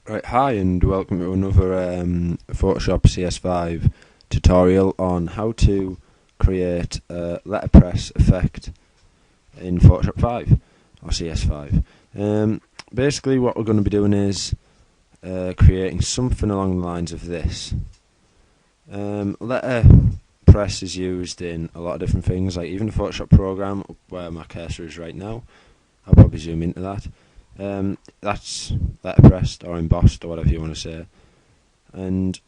Right, hi and welcome to another Photoshop CS5 tutorial on how to create a letterpress effect in Photoshop 5 or CS5. Basically what we're going to be doing is creating something along the lines of this. Letterpress is used in a lot of different things, like even the Photoshop program where my cursor is right now. I'll probably zoom into that. That's letterpressed or embossed or whatever you want to say, and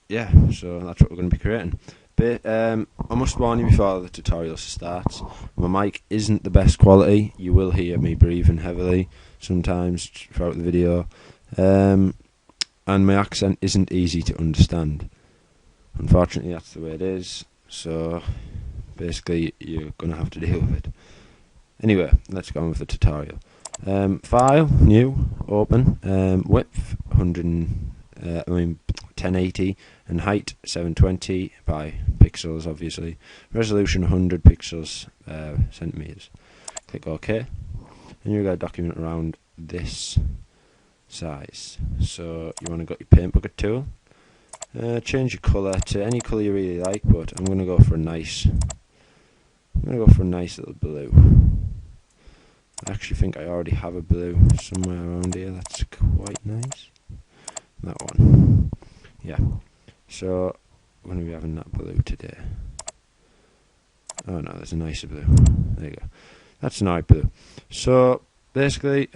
yeah, so that's what we're going to be creating. But I must warn you before the tutorial starts, my mic isn't the best quality. You will hear me breathing heavily sometimes throughout the video, and my accent isn't easy to understand. Unfortunately, that's the way it is, so basically you're going to have to deal with it. Anyway, let's go on with the tutorial. File, new, open, width 1080 and height 720 by pixels, obviously. Resolution 100 pixels centimeters. Click OK, and you've got a document around this size. So you want to got your paint bucket tool. Change your colour to any colour you really like, but I'm going to go for a nice. Little blue. I actually think I already have a blue somewhere around here. That's quite nice. That one. Yeah. So we're going to be having that blue today. Oh no, there's a nicer blue. There you go. That's an eye blue. So basically,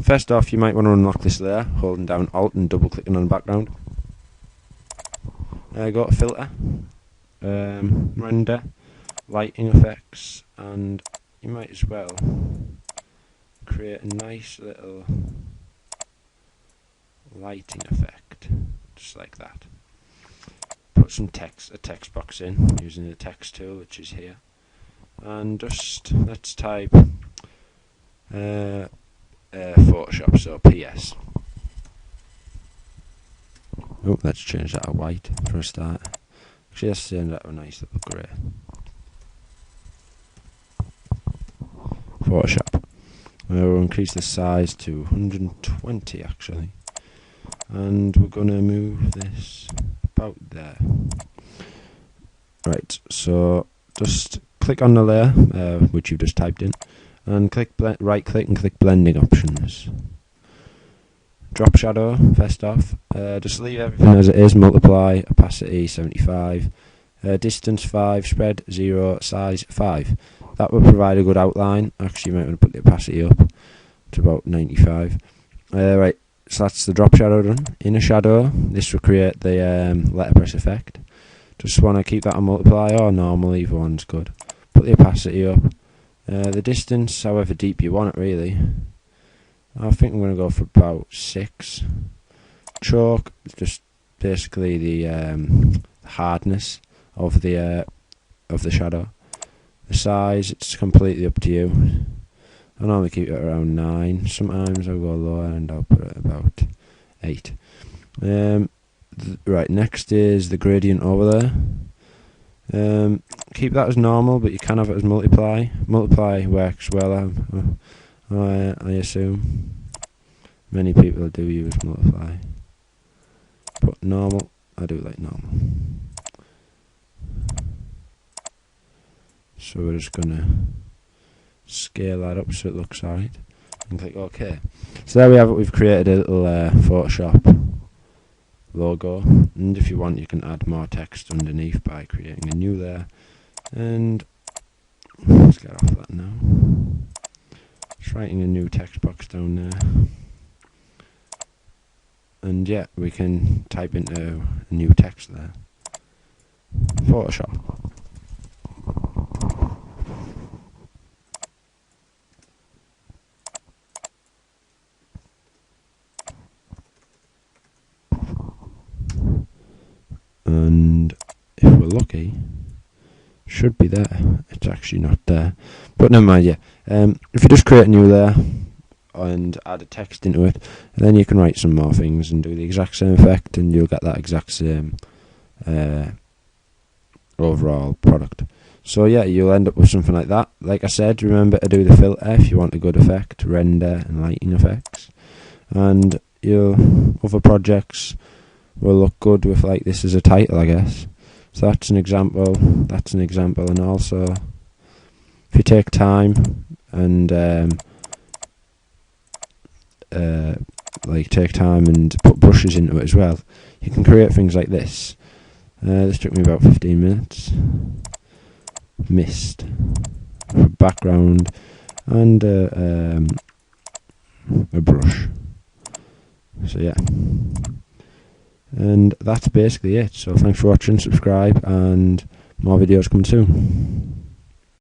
first off, you might want to unlock this layer, holding down Alt and double clicking on the background. Go to filter, render, lighting effects, and you might as well create a nice little lighting effect, just like that. Put some text, a text box in using the text tool, which is here, and just let's type Photoshop, so PS. Oh, let's change that to white for a start. Actually, let's change that to a nice little grey. Photoshop. We'll increase the size to 120 actually, and we're going to move this about there. Right, so just click on the layer which you've just typed in, and right click and click blending options. Drop shadow first off. Just leave everything as it is. Multiply, opacity 75, distance 5, spread 0, size 5. That will provide a good outline. Actually, you might want to put the opacity up to about 95. Right, so that's the drop shadow done. Inner shadow, this will create the letterpress effect. Just want to keep that on multiply or normal, either one's good. Put the opacity up. The distance, however deep you want it really. I think I'm going to go for about 6. Chalk, just basically the hardness of the shadow. The size, it's completely up to you. I normally keep it around 9. Sometimes I'll go lower and I'll put it about 8. Right, next is the gradient over there. Keep that as normal, but you can have it as multiply. Multiply works well, I assume. Many people do use multiply. But normal, I do like normal. So we're just going to scale that up so it looks alright, and click OK. So there we have it. We've created a little Photoshop logo, and if you want you can add more text underneath by creating a new layer. And let's get off that now. Just writing a new text box down there, and yeah, we can type into a new text there. Photoshop. And if we're lucky, should be there. It's actually not there, but never mind. Yeah, if you just create a new layer and add a text into it, and then you can write some more things and do the exact same effect, and you'll get that exact same overall product. So yeah, you'll end up with something like that. Like I said, remember to do the filter if you want a good effect, render and lighting effects. And your other projects will look good with like this as a title, I guess. So that's an example, and also if you take time and put brushes into it as well, you can create things like this. This took me about 15 minutes. Mist, background, and a brush. So yeah, and that's basically it. So thanks for watching, subscribe, and more videos coming soon.